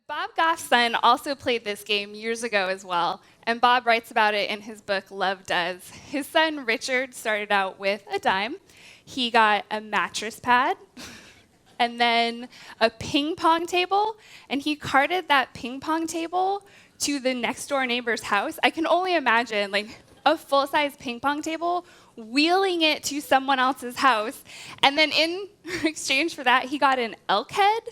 Bob Goff's son also played this game years ago as well, and Bob writes about it in his book, Love Does. His son, Richard, started out with a dime. He got a mattress pad, and then a ping pong table, and he carted that ping pong table to the next door neighbor's house. I can only imagine, like, a full-size ping pong table, wheeling it to someone else's house, and then in exchange for that, he got an elk head.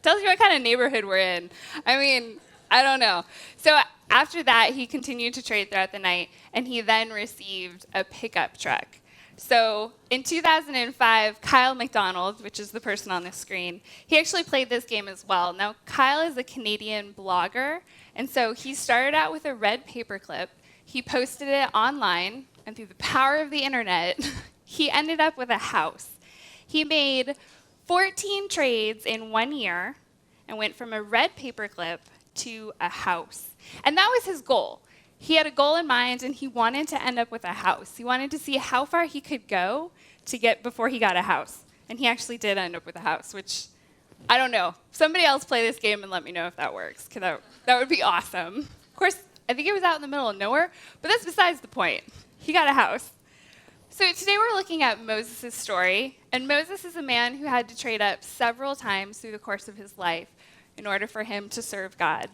Tells you what kind of neighborhood we're in. I mean, I don't know. So after that, he continued to trade throughout the night, and he then received a pickup truck. So in 2005, Kyle MacDonald, which is the person on the screen, he actually played this game as well. Now, Kyle is a Canadian blogger, and so he started out with a red paperclip. He posted it online, and through the power of the internet, he ended up with a house. He made 14 trades in 1 year and went from a red paperclip to a house. And that was his goal. He had a goal in mind, and he wanted to end up with a house. He wanted to see how far he could go to get before he got a house. And he actually did end up with a house, which, I don't know. Somebody else play this game and let me know if that works, because that would be awesome. Of course, I think it was out in the middle of nowhere, but that's besides the point. He got a house. So today we're looking at Moses' story, and Moses is a man who had to trade up several times through the course of his life in order for him to serve God.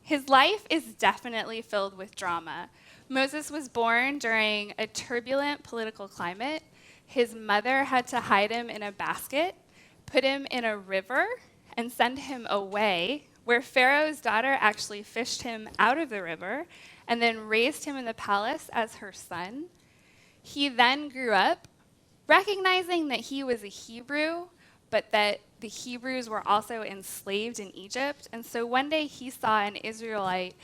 His life is definitely filled with drama. Moses was born during a turbulent political climate. His mother had to hide him in a basket, put him in a river, and send him away, where Pharaoh's daughter actually fished him out of the river and then raised him in the palace as her son. He then grew up recognizing that he was a Hebrew, but that the Hebrews were also enslaved in Egypt. And so one day he saw an Israelite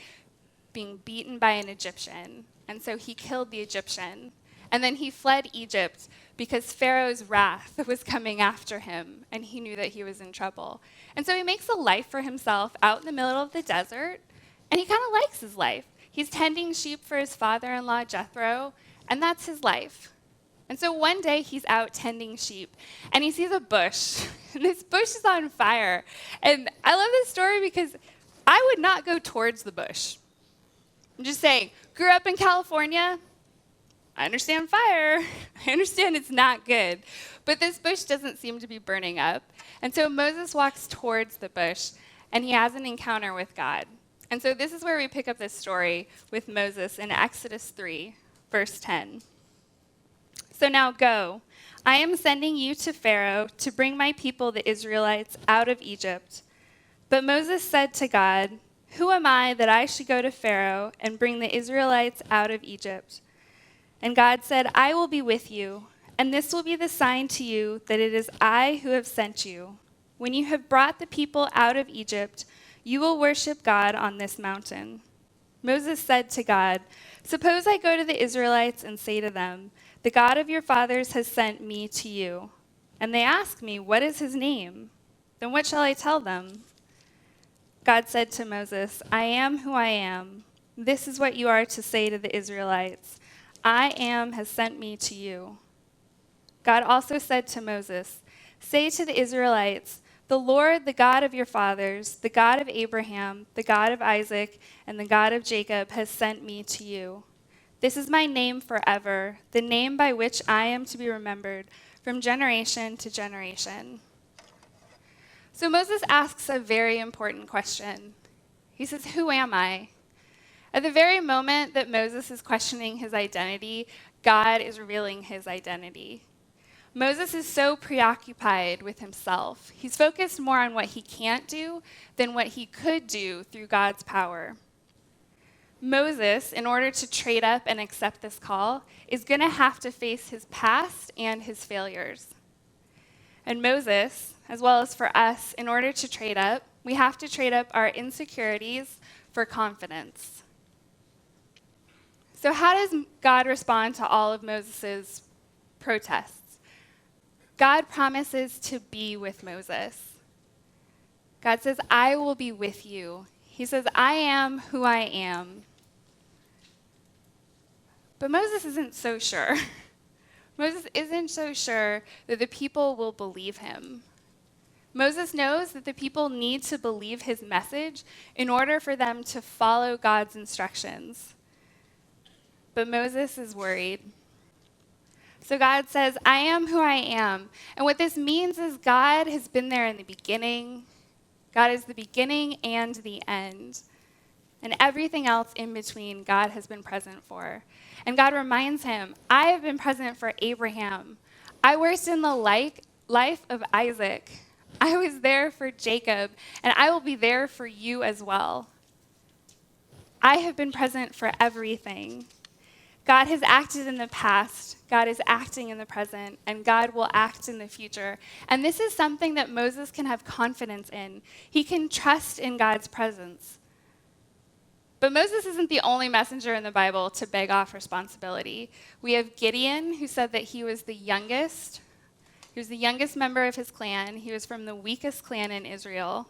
being beaten by an Egyptian. And so he killed the Egyptian. And then he fled Egypt because Pharaoh's wrath was coming after him, and he knew that he was in trouble. And so he makes a life for himself out in the middle of the desert, and he kind of likes his life. He's tending sheep for his father-in-law, Jethro, and that's his life. And so one day he's out tending sheep, and he sees a bush, and this bush is on fire. And I love this story because I would not go towards the bush. I'm just saying, grew up in California, I understand fire. I understand it's not good. But this bush doesn't seem to be burning up. And so Moses walks towards the bush, and he has an encounter with God. And so this is where we pick up this story with Moses in Exodus 3, verse 10. So now go. I am sending you to Pharaoh to bring my people, the Israelites, out of Egypt. But Moses said to God, who am I that I should go to Pharaoh and bring the Israelites out of Egypt? And God said, I will be with you, and this will be the sign to you that it is I who have sent you. When you have brought the people out of Egypt, you will worship God on this mountain. Moses said to God, suppose I go to the Israelites and say to them, the God of your fathers has sent me to you. And they ask me, what is his name? Then what shall I tell them? God said to Moses, I am who I am. This is what you are to say to the Israelites. I am has sent me to you. God also said to Moses, say to the Israelites, the Lord, the God of your fathers, the God of Abraham, the God of Isaac, and the God of Jacob has sent me to you. This is my name forever, the name by which I am to be remembered from generation to generation. So Moses asks a very important question. He says, who am I? At the very moment that Moses is questioning his identity, God is revealing his identity. Moses is so preoccupied with himself. He's focused more on what he can't do than what he could do through God's power. Moses, in order to trade up and accept this call, is going to have to face his past and his failures. And Moses, as well as for us, in order to trade up, we have to trade up our insecurities for confidence. So how does God respond to all of Moses' protests? God promises to be with Moses. God says, I will be with you. He says, I am who I am. But Moses isn't so sure. Moses isn't so sure that the people will believe him. Moses knows that the people need to believe his message in order for them to follow God's instructions. But Moses is worried. So God says, I am who I am. And what this means is God has been there in the beginning. God is the beginning and the end. And everything else in between, God has been present for. And God reminds him, I have been present for Abraham. I worked in the life of Isaac. I was there for Jacob, and I will be there for you as well. I have been present for everything. God has acted in the past, God is acting in the present, and God will act in the future. And this is something that Moses can have confidence in. He can trust in God's presence. But Moses isn't the only messenger in the Bible to beg off responsibility. We have Gideon, who said that he was the youngest. He was the youngest member of his clan. He was from the weakest clan in Israel.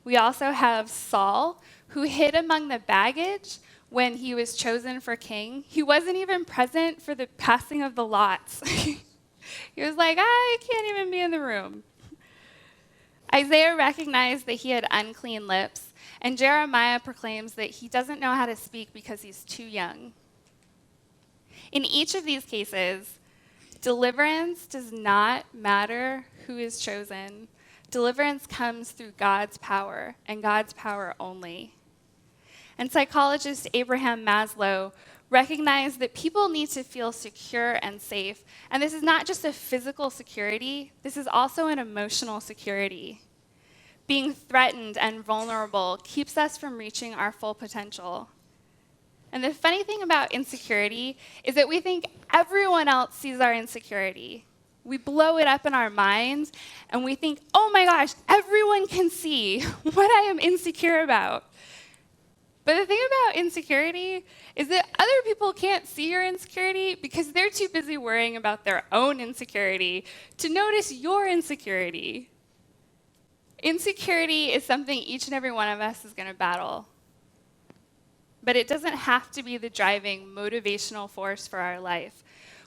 We also have Saul, who hid among the baggage when he was chosen for king. He wasn't even present for the passing of the lots. He was like, I can't even be in the room. Isaiah recognized that he had unclean lips, and Jeremiah proclaims that he doesn't know how to speak because he's too young. In each of these cases, deliverance does not matter who is chosen. Deliverance comes through God's power, and God's power only. And psychologist Abraham Maslow recognized that people need to feel secure and safe. And this is not just a physical security, this is also an emotional security. Being threatened and vulnerable keeps us from reaching our full potential. And the funny thing about insecurity is that we think everyone else sees our insecurity. We blow it up in our minds, and we think, oh my gosh, everyone can see what I am insecure about. But the thing about insecurity is that other people can't see your insecurity because they're too busy worrying about their own insecurity to notice your insecurity. Insecurity is something each and every one of us is going to battle. But it doesn't have to be the driving motivational force for our life.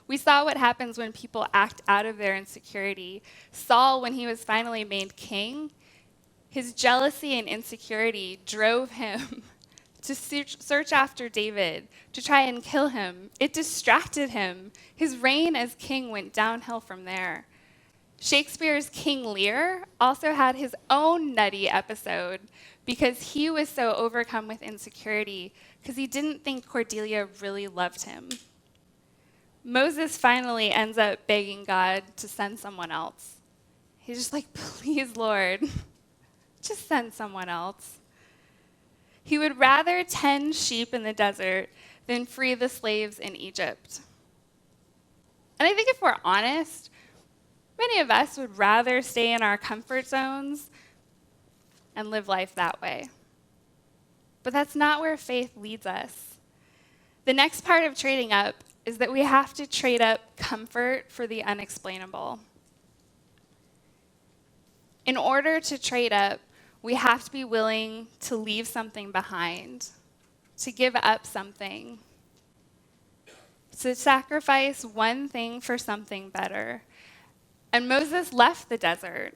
We saw what happens when people act out of their insecurity. Saul, when he was finally made king, his jealousy and insecurity drove him to search after David, to try and kill him. It distracted him. His reign as king went downhill from there. Shakespeare's King Lear also had his own nutty episode because he was so overcome with insecurity because he didn't think Cordelia really loved him. Moses finally ends up begging God to send someone else. He's just like, please, Lord, just send someone else. He would rather tend sheep in the desert than free the slaves in Egypt. And I think if we're honest, many of us would rather stay in our comfort zones and live life that way. But that's not where faith leads us. The next part of trading up is that we have to trade up comfort for the unexplainable. In order to trade up, we have to be willing to leave something behind, to give up something, to sacrifice one thing for something better. And Moses left the desert,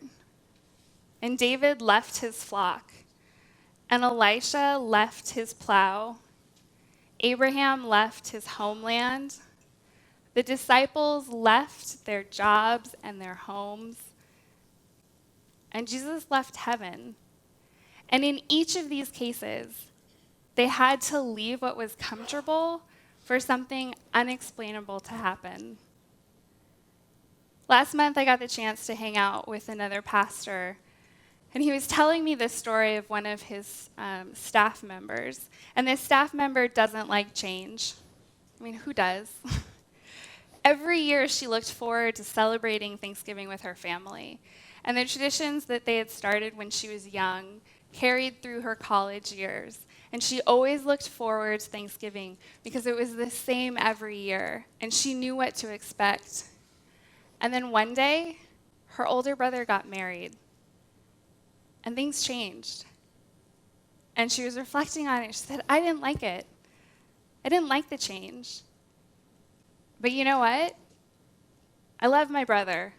and David left his flock, and Elisha left his plow. Abraham left his homeland. The disciples left their jobs and their homes. And Jesus left heaven. And in each of these cases, they had to leave what was comfortable for something unexplainable to happen. Last month, I got the chance to hang out with another pastor, and he was telling me the story of one of his staff members. And this staff member doesn't like change. I mean, who does? Every year, she looked forward to celebrating Thanksgiving with her family. And the traditions that they had started when she was young carried through her college years. And she always looked forward to Thanksgiving because it was the same every year, and she knew what to expect. And then one day, her older brother got married, and things changed. And she was reflecting on it. She said, I didn't like it. I didn't like the change. But you know what? I love my brother,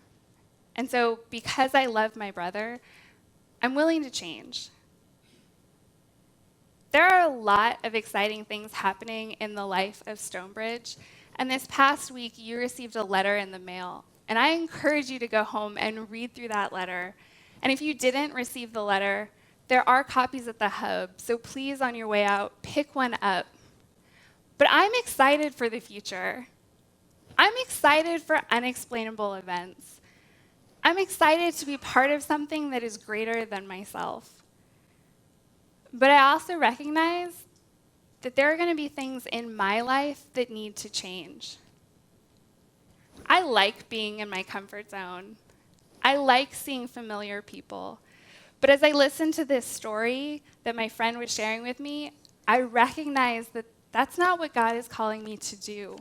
And so because I love my brother, I'm willing to change. There are a lot of exciting things happening in the life of Stonebridge. And this past week, you received a letter in the mail. And I encourage you to go home and read through that letter. And if you didn't receive the letter, there are copies at the hub. So please, on your way out, pick one up. But I'm excited for the future. I'm excited for unexplainable events. I'm excited to be part of something that is greater than myself. But I also recognize that there are going to be things in my life that need to change. I like being in my comfort zone. I like seeing familiar people. But as I listened to this story that my friend was sharing with me, I recognize that that's not what God is calling me to do.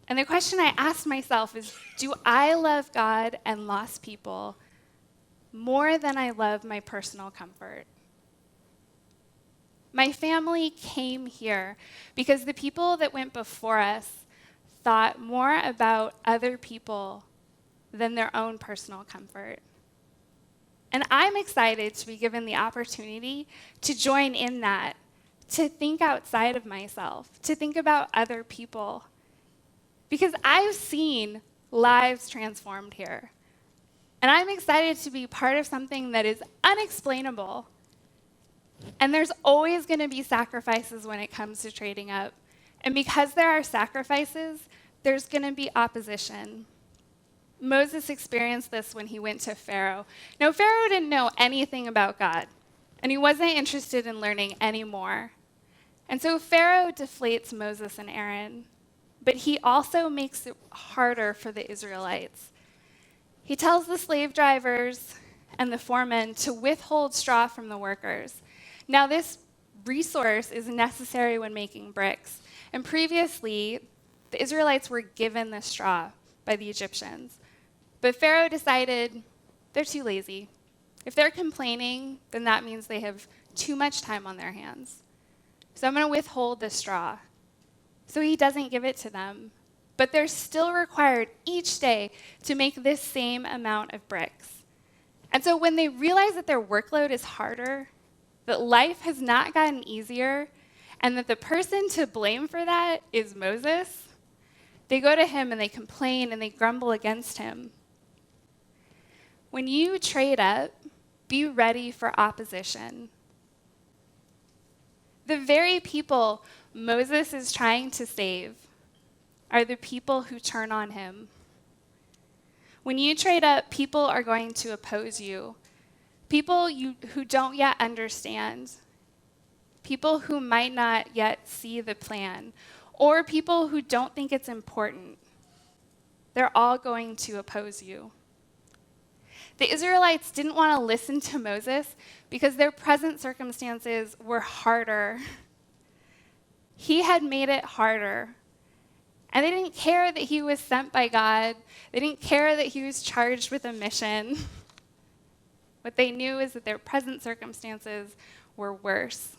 And the question I asked myself is, do I love God and lost people more than I love my personal comfort? My family came here because the people that went before us thought more about other people than their own personal comfort. And I'm excited to be given the opportunity to join in that, to think outside of myself, to think about other people. Because I've seen lives transformed here. And I'm excited to be part of something that is unexplainable. And there's always going to be sacrifices when it comes to trading up. And because there are sacrifices, there's going to be opposition. Moses experienced this when he went to Pharaoh. Now, Pharaoh didn't know anything about God, and he wasn't interested in learning any more. And so Pharaoh deflates Moses and Aaron, but he also makes it harder for the Israelites. He tells the slave drivers and the foremen to withhold straw from the workers. Now, this resource is necessary when making bricks. And previously, the Israelites were given the straw by the Egyptians. But Pharaoh decided they're too lazy. If they're complaining, then that means they have too much time on their hands. So I'm going to withhold the straw. So he doesn't give it to them. But they're still required each day to make this same amount of bricks. And so when they realize that their workload is harder, that life has not gotten easier, and that the person to blame for that is Moses, they go to him and they complain and they grumble against him. When you trade up, be ready for opposition. The very people Moses is trying to save are the people who turn on him. When you trade up, people are going to oppose you. People who don't yet understand. People who might not yet see the plan. Or people who don't think it's important. They're all going to oppose you. The Israelites didn't want to listen to Moses because their present circumstances were harder. He had made it harder. And they didn't care that he was sent by God. They didn't care that he was charged with a mission. What they knew is that their present circumstances were worse.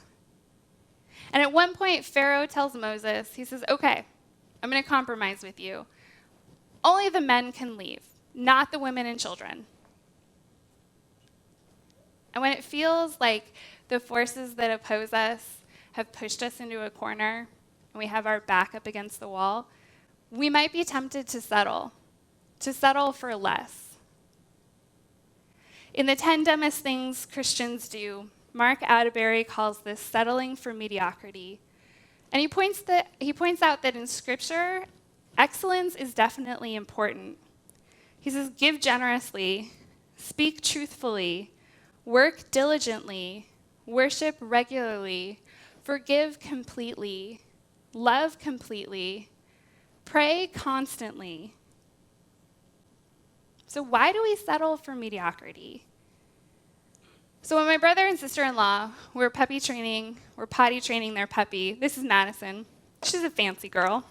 And at one point, Pharaoh tells Moses, he says, okay, I'm going to compromise with you. Only the men can leave, not the women and children. And when it feels like the forces that oppose us have pushed us into a corner and we have our back up against the wall, we might be tempted to settle for less. In the 10 Dumbest Things Christians Do, Mark Atterbury calls this settling for mediocrity. And he points out that in Scripture, excellence is definitely important. He says, give generously, speak truthfully, work diligently, worship regularly, forgive completely, love completely, pray constantly. So why do we settle for mediocrity? So when my brother and sister-in-law were potty training their puppy, this is Madison. She's a fancy girl.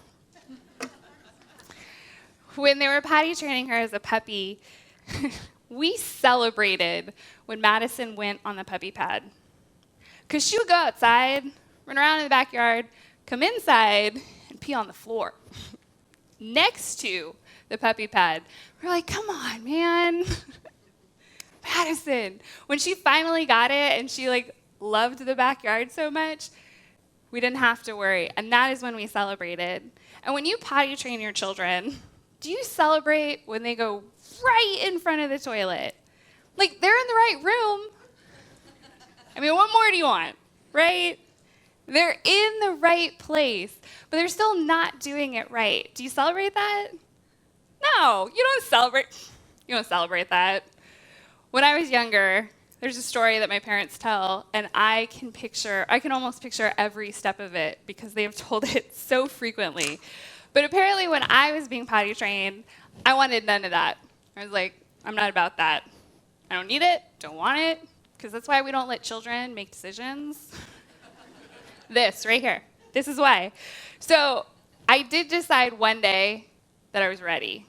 When they were potty training her as a puppy, we celebrated when Madison went on the puppy pad. Because she would go outside, run around in the backyard, come inside, and pee on the floor next to the puppy pad. We're like, come on, man. Madison. When she finally got it and she like loved the backyard so much, we didn't have to worry. And that is when we celebrated. And when you potty train your children, do you celebrate when they go right in front of the toilet? Like, they're in the right room. I mean, what more do you want, right? They're in the right place, but they're still not doing it right. Do you celebrate that? No, you don't celebrate that. When I was younger, there's a story that my parents tell, and I can almost picture every step of it because they have told it so frequently. But apparently when I was being potty trained, I wanted none of that. I was like, I'm not about that. I don't need it, don't want it, because that's why we don't let children make decisions. This right here, this is why. So I did decide one day that I was ready.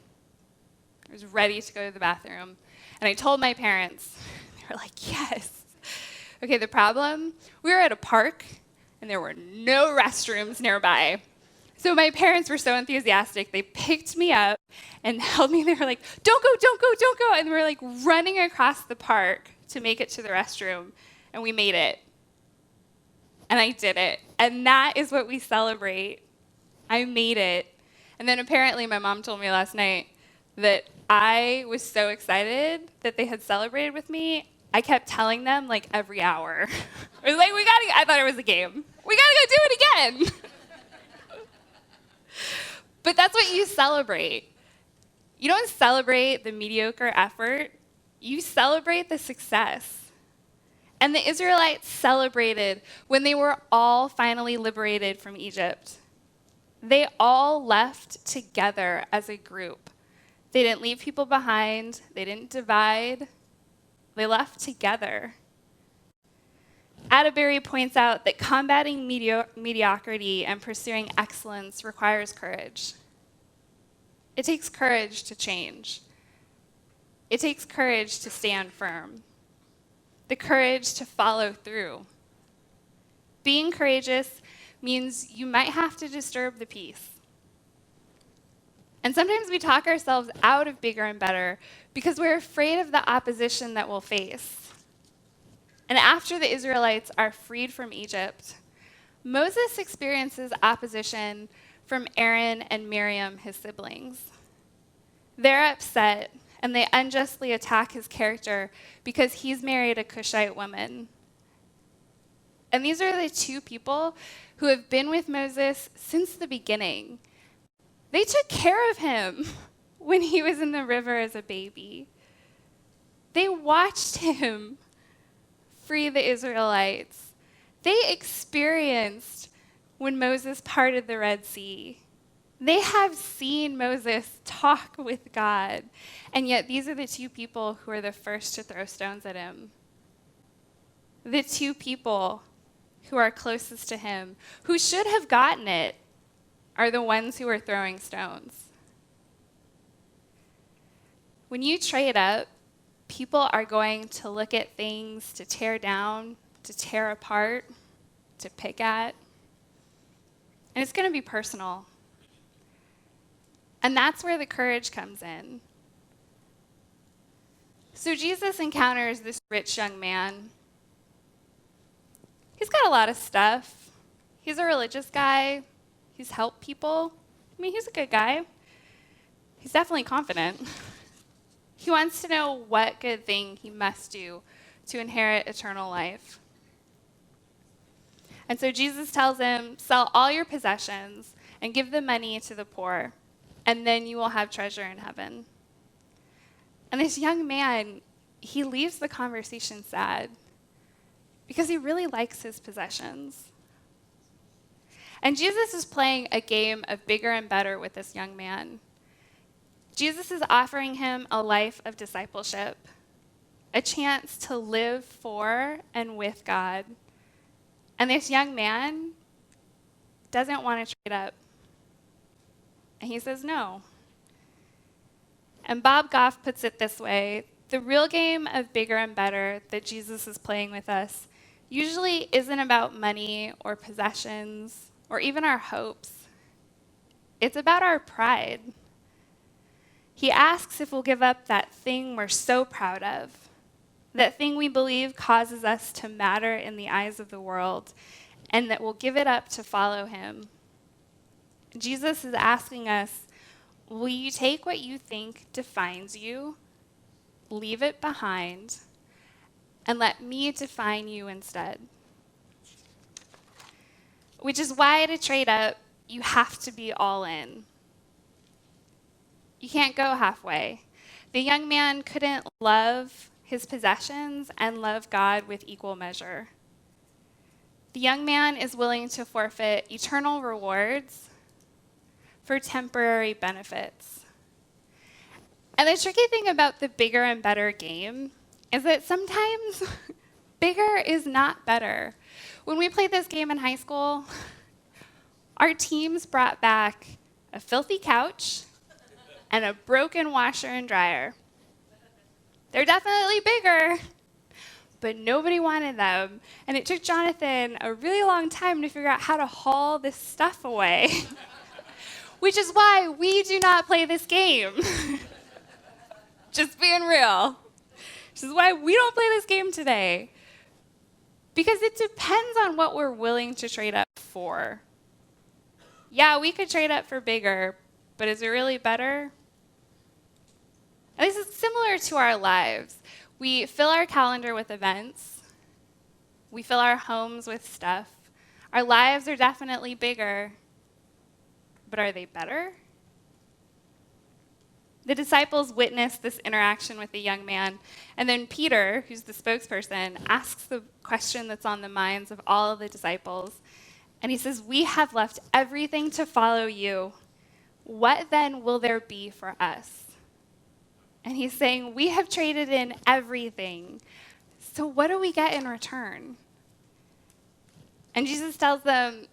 I was ready to go to the bathroom. And I told my parents, they were like, yes. Okay, the problem, we were at a park, and there were no restrooms nearby. So my parents were so enthusiastic, they picked me up and held me. They were like, don't go, don't go, don't go. And we were like running across the park to make it to the restroom, and we made it. And I did it. And that is what we celebrate. I made it. And then apparently my mom told me last night that I was so excited that they had celebrated with me, I kept telling them like every hour. I was like, I thought it was a game. We gotta go do it again. But that's what you celebrate. You don't celebrate the mediocre effort. You celebrate the success. And the Israelites celebrated when they were all finally liberated from Egypt. They all left together as a group. They didn't leave people behind. They didn't divide. They left together. Atterbury points out that combating mediocrity and pursuing excellence requires courage. It takes courage to change. It takes courage to stand firm. The courage to follow through. Being courageous means you might have to disturb the peace. And sometimes we talk ourselves out of bigger and better because we're afraid of the opposition that we'll face. And after the Israelites are freed from Egypt, Moses experiences opposition from Aaron and Miriam, his siblings. They're upset, and they unjustly attack his character because he's married a Cushite woman. And these are the two people who have been with Moses since the beginning. They took care of him when he was in the river as a baby. They watched him free the Israelites. They experienced when Moses parted the Red Sea. They have seen Moses talk with God, and yet these are the two people who are the first to throw stones at him. The two people who are closest to him, who should have gotten it, are the ones who are throwing stones. When you trade up, people are going to look at things to tear down, to tear apart, to pick at, and it's going to be personal. And that's where the courage comes in. So Jesus encounters this rich young man. He's got a lot of stuff. He's a religious guy. He's helped people. I mean, he's a good guy. He's definitely confident. He wants to know what good thing he must do to inherit eternal life. And so Jesus tells him, sell all your possessions and give the money to the poor, and then you will have treasure in heaven. And this young man, he leaves the conversation sad because he really likes his possessions. And Jesus is playing a game of bigger and better with this young man. Jesus is offering him a life of discipleship, a chance to live for and with God. And this young man doesn't want to trade up. And he says no. And Bob Goff puts it this way: the real game of bigger and better that Jesus is playing with us usually isn't about money or possessions or even our hopes. It's about our pride. He asks if we'll give up that thing we're so proud of, that thing we believe causes us to matter in the eyes of the world, and that we'll give it up to follow him. Jesus is asking us, will you take what you think defines you, leave it behind, and let me define you instead? Which is why to trade up, you have to be all in. You can't go halfway. The young man couldn't love his possessions and love God with equal measure. The young man is willing to forfeit eternal rewards for temporary benefits. And the tricky thing about the bigger and better game is that sometimes bigger is not better. When we played this game in high school, our teams brought back a filthy couch and a broken washer and dryer. They're definitely bigger, but nobody wanted them. And it took Jonathan a really long time to figure out how to haul this stuff away, which is why we do not play this game. Just being real. Which is why we don't play this game today. Because it depends on what we're willing to trade up for. Yeah, we could trade up for bigger, but is it really better? And this is similar to our lives. We fill our calendar with events. We fill our homes with stuff. Our lives are definitely bigger, but are they better? The disciples witnessed this interaction with the young man, and then Peter, who's the spokesperson, asks the question that's on the minds of all of the disciples. And he says, "We have left everything to follow you. What then will there be for us?" And he's saying, we have traded in everything. So what do we get in return? And Jesus tells them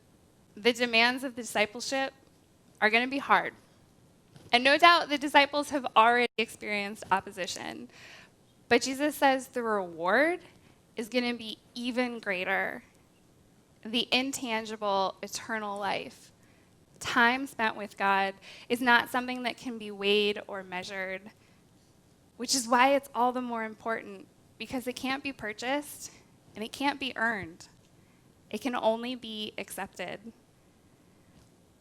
the demands of the discipleship are going to be hard. And no doubt the disciples have already experienced opposition. But Jesus says the reward is going to be even greater. The intangible, eternal life. Time spent with God is not something that can be weighed or measured, which is why it's all the more important, because it can't be purchased and it can't be earned. It can only be accepted.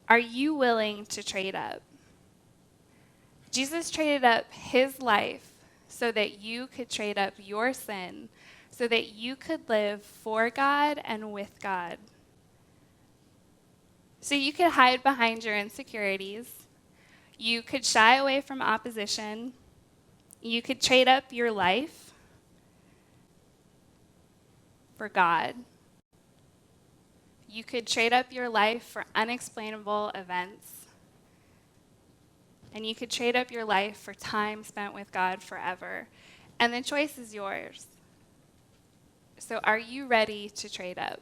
Are you willing to trade up? Jesus traded up his life so that you could trade up your sin, so that you could live for God and with God. So you could hide behind your insecurities. You could shy away from opposition. You could trade up your life for God. You could trade up your life for unexplainable events. And you could trade up your life for time spent with God forever. And the choice is yours. So are you ready to trade up?